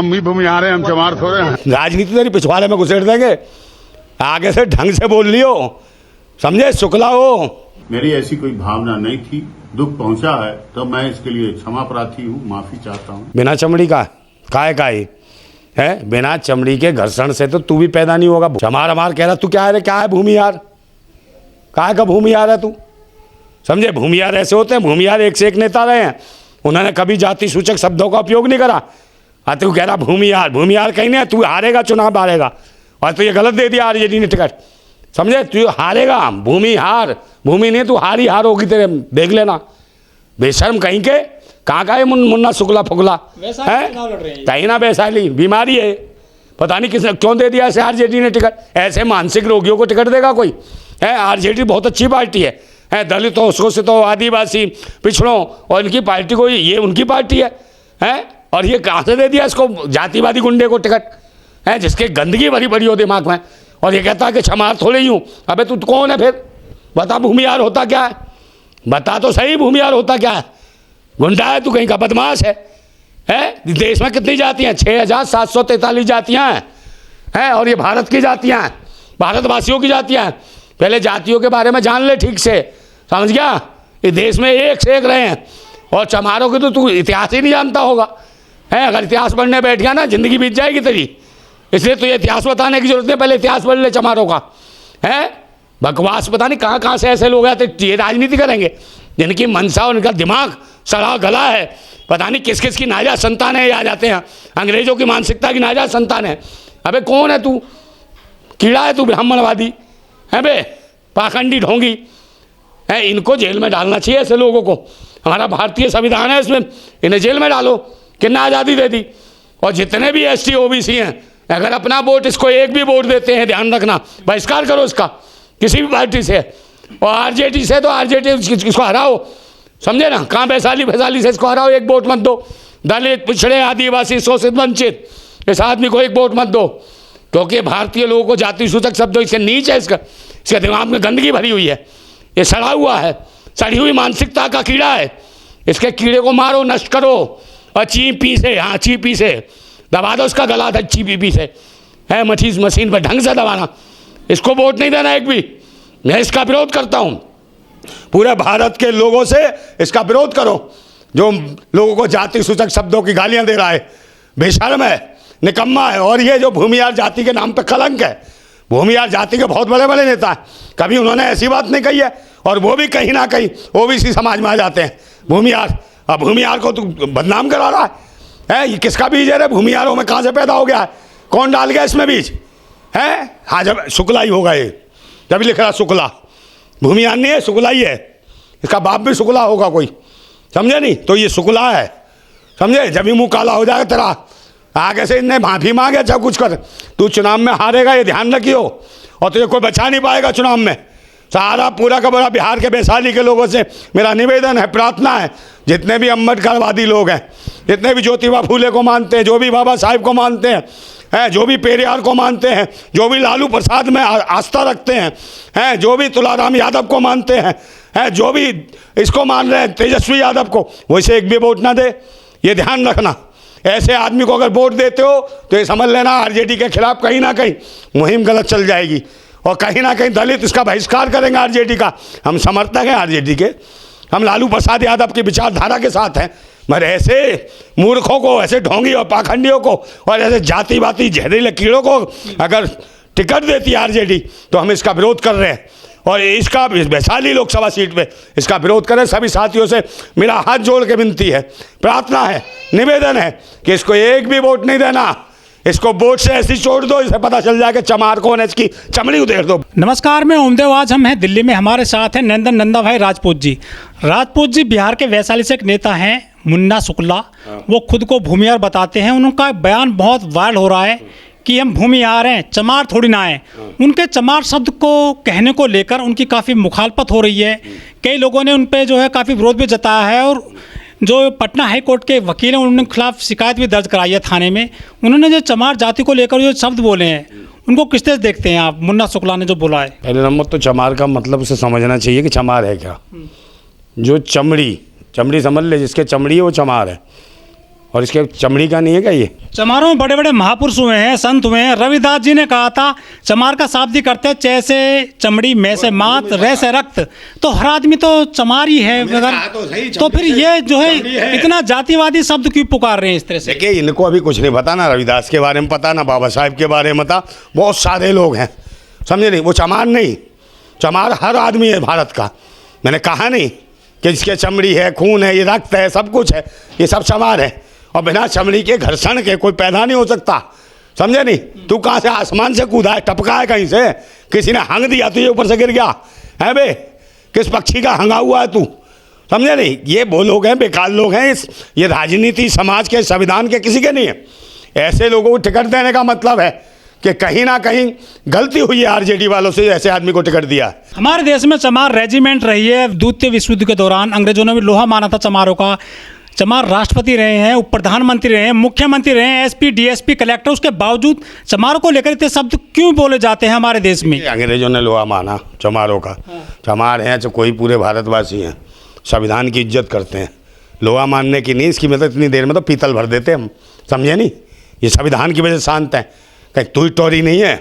हम भी भूमि आ रहे हैं, हम चमार थोड़े हैं। राजनीति तेरी पिछवाड़े में घुसेड़ देंगे, आगे से ढंग से बोल लियो, समझे, शुक्ला हो। मेरी ऐसी कोई भावना नहीं थी, दुख पहुंचा है तो मैं इसके लिए क्षमा प्रार्थी हूँ, माफी चाहता हूँ। बिना चमड़ी का काय है, बिना चमड़ी के घर्षण से तो तू भी पैदा नहीं होगा। चमार अमार कह रहा तू क्या है रे, क्या है भूमियार, काय का भूमियार है तू, समझे। भूमियार ऐसे होते हैं, भूमियार एक से एक नेता रहे हैं, उन्होंने कभी जाति सूचक शब्दों का उपयोग नहीं करा। और तू कह रहा भूमियार कहीं नहीं, तू हारेगा, चुनाव हारेगा। और तू ये गलत दे दिया आरजेडी ने टिकट, समझे, तू हारेगा। भूमि नहीं, तू हार होगी तेरे, देख लेना। बेशर्म कहीं के, कहाँ का है मुन्ना शुक्ला फुकला है, कहीं ना वैशाली बीमारी है, पता नहीं किसने क्यों दे दिया ऐसे आरजेडी ने टिकट। ऐसे मानसिक रोगियों को टिकट देगा कोई है। आरजेडी बहुत अच्छी पार्टी है, दलितों, शोषितों, आदिवासी, पिछड़ों और इनकी पार्टी को, ये उनकी पार्टी है। और ये कहाँ से दे दिया इसको जातिवादी गुंडे को टिकट है, जिसके गंदगी भरी पड़ी हो दिमाग में। और ये कहता है कि क्षमार थोड़े ही हूँ। अबे तू कौन है फिर, बता भूमियार होता क्या है, बता तो सही भूमियार होता क्या है। गुंडा है तू, कहीं का बदमाश है। देश में कितनी जातियाँ, 6743 जातियाँ हैं। और ये भारत की जातियाँ हैं, भारतवासियों की जातियाँ हैं। पहले जातियों के बारे में जान ले ठीक से, समझ गया। ये देश में एक से एक रहे हैं। और चमारों के तो तू इतिहास ही नहीं जानता होगा है। अगर इतिहास पढ़ने बैठ गया ना, जिंदगी बीत जाएगी तेरी। इसलिए तो ये इतिहास बताने की जरूरत नहीं, पहले इतिहास पढ़ ले चमारों का है। बकवास पता नहीं कहाँ से ऐसे लोग आते, ये राजनीति करेंगे जिनकी मनसा और उनका दिमाग सड़ा गला है। पता नहीं किस किस की नाजायज संतान है, आ जाते हैं अंग्रेजों की मानसिकता की नाजायज संतान है। अबे कौन है तू, कीड़ा है तू, ब्राह्मणवादी है बे, पाखंडी ढोंगी है। इनको जेल में डालना चाहिए ऐसे लोगों को। हमारा भारतीय संविधान है, इसमें इन्हें जेल में डालो। कितना आज़ादी दे दी। और जितने भी एसटी ओबीसी हैं, अगर अपना वोट इसको एक भी वोट देते हैं, ध्यान रखना, बहिष्कार करो इसका, किसी भी पार्टी से। और आरजेडी से तो आरजेडी इसको हराओ, समझे ना। कहाँ वैशाली से इसको हराओ, एक वोट मत दो। दलित, पिछड़े, आदिवासी, शोषित, वंचित, इस आदमी को एक वोट मत दो। क्योंकि भारतीय लोगों को जाति सूचक शब्दों इससे नीच है, इसके दिमाग में गंदगी भरी हुई है। ये सड़ा हुआ है, सड़ी हुई मानसिकता का कीड़ा है। इसके कीड़े को मारो, नष्ट करो। और चीपी से दबा दो इसका गला था, चीपी से है, मशीन पर ढंग से दबाना। इसको वोट नहीं देना एक भी। मैं इसका विरोध करता हूँ। पूरे भारत के लोगों से इसका विरोध करो, जो लोगों को जाति सूचक शब्दों की गालियाँ दे रहा है। बेशर्म है, निकम्मा है। और ये जो भूमियार जाति के नाम पर कलंक है, भूमियार जाति के बहुत बड़े बड़े नेता हैं, कभी उन्होंने ऐसी बात नहीं कही है। और वो भी कहीं ना कहीं ओबीसी समाज में आ जाते हैं भूमियार। अब भूमियार को तू बदनाम करा रहा है। ये किसका बीज है रे, भूमियारों में कहाँ से पैदा हो गया है, कौन डाल गया इसमें बीज है। हाँ, जब शुक्ला ही होगा ये, जब लिख रहा शुक्ला, भूमियार नहीं है, शुक्ला ही है। इसका बाप भी शुक्ला होगा कोई, समझे नहीं। तो ये शुक्ला है, समझे। जब भी मुँह काला हो जाएगा तेरा, आगे से इनने माफ़ी मांगे, चाहे कुछ कर, तू चुनाव में हारेगा, ये ध्यान रखियो। और तुझे कोई बचा नहीं पाएगा चुनाव में। सारा पूरा का पूरा बिहार के वैशाली के लोगों से मेरा निवेदन है, प्रार्थना है, जितने भी अम्बेडकरवादी लोग हैं, जितने भी ज्योतिबा फूले को मानते हैं, जो भी बाबा साहिब को मानते हैं, जो भी पेरियार को मानते हैं, जो भी लालू प्रसाद में आस्था रखते हैं, जो भी तुलाराम यादव को मानते हैं, जो भी इसको मान रहे हैं तेजस्वी यादव को, वैसे एक भी वोट ना दे। ये ध्यान रखना। ऐसे आदमी को अगर वोट देते हो तो ये समझ लेना आरजेडी के खिलाफ कहीं ना कहीं मुहिम गलत चल जाएगी। और कहीं ना कहीं दलित इसका बहिष्कार करेंगे आरजेडी का। हम समर्थक हैं आरजेडी के, हम लालू प्रसाद यादव की विचारधारा के साथ हैं। मगर ऐसे मूर्खों को, ऐसे ढोंगी और पाखंडियों को, और ऐसे जातिवादी जहरीले कीड़ों को अगर टिकट देती है आरजेडी, तो हम इसका विरोध कर रहे हैं। और इसका वैशाली लोकसभा सीट पे इसका विरोध करें। सभी साथियों से मेरा हाथ जोड़ के विनती है, प्रार्थना है, निवेदन है कि इसको एक भी वोट नहीं देना। इसको वोट से ऐसी छोड़ दो, इसे पता चल जाए कि चमार कौन है, इसकी चमड़ी उधेड़ दो। नमस्कार, मैं ओमदेव। आज हम हैं दिल्ली में, हमारे साथ हैं नंदा भाई राजपूत जी। राजपूत जी बिहार के वैशाली से एक नेता हैं, मुन्ना शुक्ला। वो खुद को भूमियार बताते हैं। उनका बयान बहुत वायरल हो रहा है कि हम भूमियार हैं, चमार थोड़ी ना हैं। उनके चमार शब्द को कहने को लेकर उनकी काफ़ी मुखालफत हो रही है। कई लोगों ने उन पर जो है काफ़ी विरोध भी जताया है। और जो पटना हाई कोर्ट के वकील हैं, उन्होंने खिलाफ शिकायत भी दर्ज कराई है थाने में। उन्होंने जो चमार जाति को लेकर जो शब्द बोले हैं, उनको किस तरह देखते हैं आप, मुन्ना शुक्ला ने जो बोला है? पहले नंबर तो चमार का मतलब उसे समझना चाहिए कि चमार है क्या। जो चमड़ी समझ ले, जिसके चमड़ी है वो चमार है। और इसके चमड़ी का नहीं है क्या ये? चमारों में बड़े बड़े महापुरुष हुए हैं, संत हुए हैं। रविदास जी ने कहा था चमार का शाब्दिक करते हैं चैसे चमड़ी में से मात रह से रक्त, तो हर आदमी तो चमार ही है। अगर तो फिर ये जो है इतना जातिवादी शब्द क्यों पुकार रहे हैं इस तरह से? देखिए, इनको अभी कुछ नहीं पता, ना रविदास के बारे में पता, ना बाबा साहेब के बारे में पता। बहुत सारे लोग हैं, समझे नहीं? वो चमार नहीं, चमार हर आदमी है भारत का। मैंने कहा नहीं कि इसके चमड़ी है, खून है, ये रक्त है, सब कुछ है, ये सब चमार है। और बिना चमड़ी के घर्षण के कोई पैदा नहीं हो सकता, समझे नहीं? तू कहाँ से आसमान से कूदा है, टपका है कहीं से, किसी ने हंग दिया तो ये ऊपर से गिर गया है बे? किस पक्षी का हंगा हुआ है तू, समझे नहीं? ये वो लोग हैं, बेकार लोग हैं। ये राजनीति समाज के, संविधान के किसी के नहीं है। ऐसे लोगों को टिकट देने का मतलब है कि कहीं ना कहीं गलती हुई है आरजेडी वालों से, ऐसे आदमी को टिकट दिया। हमारे देश में चमार रेजिमेंट रही है। द्वितीय विश्व युद्ध के दौरान अंग्रेजों ने भी लोहा माना था चमारों का। चमार राष्ट्रपति रहे हैं, उप प्रधानमंत्री रहे हैं, मुख्यमंत्री रहे हैं, एसपी, डीएसपी, कलेक्टर। उसके बावजूद चमारों को लेकर इतने शब्द क्यों बोले जाते हैं हमारे देश में? अंग्रेजों ने लोहा माना चमारों का। चमार हैं तो कोई पूरे भारतवासी हैं, संविधान की इज्जत करते हैं। लोहा मानने की नहीं, इसकी मतलब इतनी देर में तो पीतल भर देते हम, समझे नहीं? ये संविधान की वजह से शांत है। कहीं तू ही टोरी नहीं है,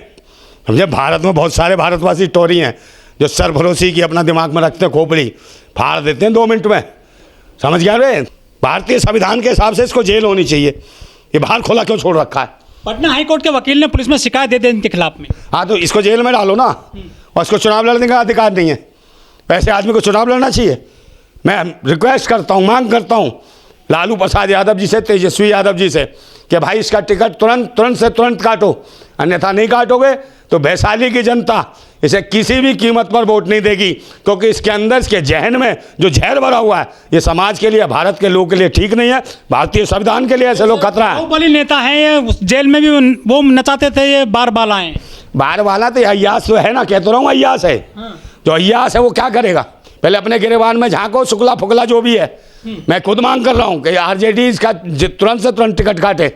समझे? भारत में बहुत सारे भारतवासी टोरी हैं जो सरफरोशी की अपना दिमाग में रखते हैं, खोपड़ी फाड़ देते हैं 2 मिनट में, समझ गया रे? भारतीय संविधान के हिसाब से इसको जेल होनी चाहिए। ये बाहर खोला क्यों छोड़ रखा है? पटना हाईकोर्ट के वकील ने पुलिस में शिकायत दे दी इनके खिलाफ में। हाँ, तो इसको जेल में डालो ना, और इसको चुनाव लड़ने का अधिकार नहीं है। वैसे आदमी को चुनाव लड़ना चाहिए। मैं रिक्वेस्ट करता हूँ, मांग करता हूँ लालू प्रसाद यादव जी से, तेजस्वी यादव जी से कि भाई इसका टिकट तुरंत काटो, अन्यथा नहीं काटोगे तो वैशाली की जनता इसे किसी भी कीमत पर वोट नहीं देगी, क्योंकि इसके अंदर, इसके जहन में जो जहर भरा हुआ है, ये समाज के लिए, भारत के लोगों के लिए ठीक नहीं है। भारतीय संविधान के लिए ऐसे लोग खतरा है। बाहुबली नेता हैं ये, जेल में भी वो नचाते थे ये बार बालाएं। बार वाला तो अय्यास तो है ना, कहता रहा हूँ अय्यास है। जो अय्यास है वो क्या करेगा? पहले अपने गिरेबान में झांको, शुक्ला फुकला जो भी है। मैं खुद मांग कर रहा हूँ कि आरजेडी इसका तुरंत से तुरंत टिकट काटे,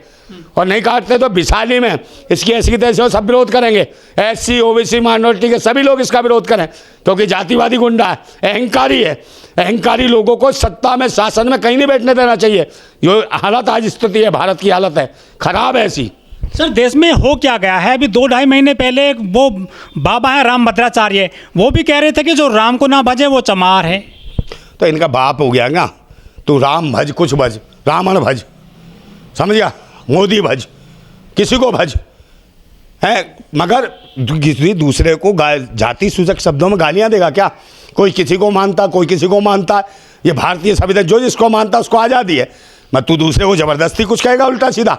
और नहीं काटते तो वैशाली में इसकी ऐसी तैसे सब विरोध करेंगे। एससी, ओबीसी, माइनॉरिटी के सभी लोग इसका विरोध करें, क्योंकि जातिवादी गुंडा है, अहंकारी है। अहंकारी लोगों को सत्ता में, शासन में कहीं नहीं बैठने देना चाहिए। जो हालत आज स्थिति है, भारत की हालत है खराब है ऐसी। सर, देश में हो क्या गया है? अभी 2-2.5 महीने पहले वो बाबा है रामभद्राचार्य, वो भी कह रहे थे कि जो राम को ना भजे वो चमार है। तो इनका बाप हो गया ना, तू राम भज, कुछ भज, रावण भज, समझ गया? मोदी भज, किसी को भज है, मगर किसी दूसरे को जाति सूचक शब्दों में गालियां देगा क्या? कोई किसी को मानता, कोई किसी को मानता। ये भारतीय संविधान जो जिसको मानता उसको आज़ादी है। मैं तू दूसरे को जबरदस्ती कुछ कहेगा उल्टा सीधा,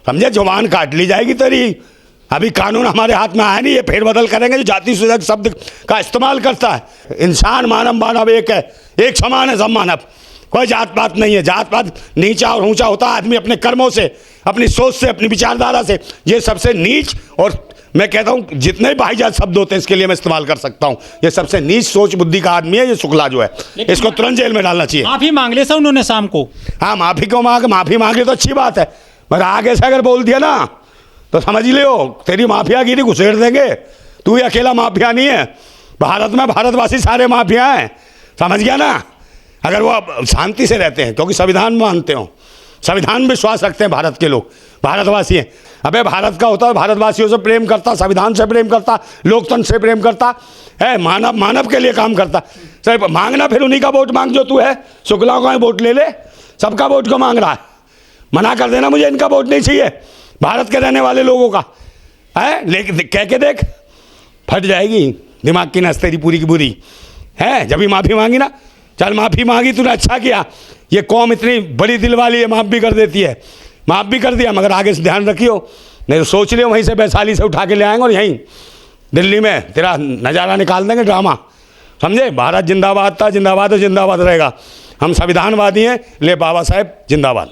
समझे? जुबान काट ली जाएगी तेरी। अभी कानून हमारे हाथ में आया नहीं, ये फेरबदल करेंगे जो जाति सूचक शब्द का इस्तेमाल करता है। इंसान मानव एक है, एक समान है, सब मानव, कोई जात पात नहीं है। जात पात नीचा और ऊंचा होता है आदमी अपने कर्मों से, अपनी सोच से, अपनी विचारधारा से। ये सबसे नीच, और मैं कहता हूँ जितने भाईजात शब्द होते हैं इसके लिए मैं इस्तेमाल कर सकता हूँ, ये सबसे नीच सोच बुद्धि का आदमी है ये शुक्ला जो है। इसको तुरंत जेल में डालना चाहिए। माफी मांग ले सर उन्होंने शाम को। हाँ, माफी मांगे तो अच्छी बात है, मगर आगे से अगर बोल दिया ना तो समझ लियो तेरी माफियागिरी घुसेड़ देंगे। तू ही अकेला माफिया नहीं है, भारत में भारतवासी सारे माफिया हैं, समझ गया ना? अगर वो शांति से रहते हैं, क्योंकि संविधान मानते हो, संविधान में विश्वास रखते हैं भारत के लोग, भारतवासी हैं। अबे भारत का होता है, भारतवासियों से प्रेम करता, संविधान से प्रेम करता, लोकतंत्र से प्रेम करता है, मानव के लिए काम करता। सर मांगना फिर उन्हीं का वोट मांग जो तू है, शुक्ला का वोट ले ले, सबका वोट को मांग रहा है। मना कर देना मुझे इनका वोट नहीं चाहिए, भारत के रहने वाले लोगों का है। लेकिन कह के देख, फट जाएगी दिमाग की नस तेरी पूरी की पूरी है। जब भी माफ़ी मांगी ना, चल माफ़ी मांगी तूने, अच्छा किया। ये कौम इतनी बड़ी दिल वाली है, माफ़ भी कर देती है। माफ़ भी कर दिया, मगर आगे से ध्यान रखियो, नहीं तो सोच लियो वहीं से वैशाली से उठा के ले आएंगे और यहीं दिल्ली में तेरा नज़ारा निकाल देंगे, ड्रामा, समझे? भारत जिंदाबाद था, जिंदाबाद और जिंदाबाद रहेगा। हम संविधानवादी हैं, ले बाबा साहेब जिंदाबाद।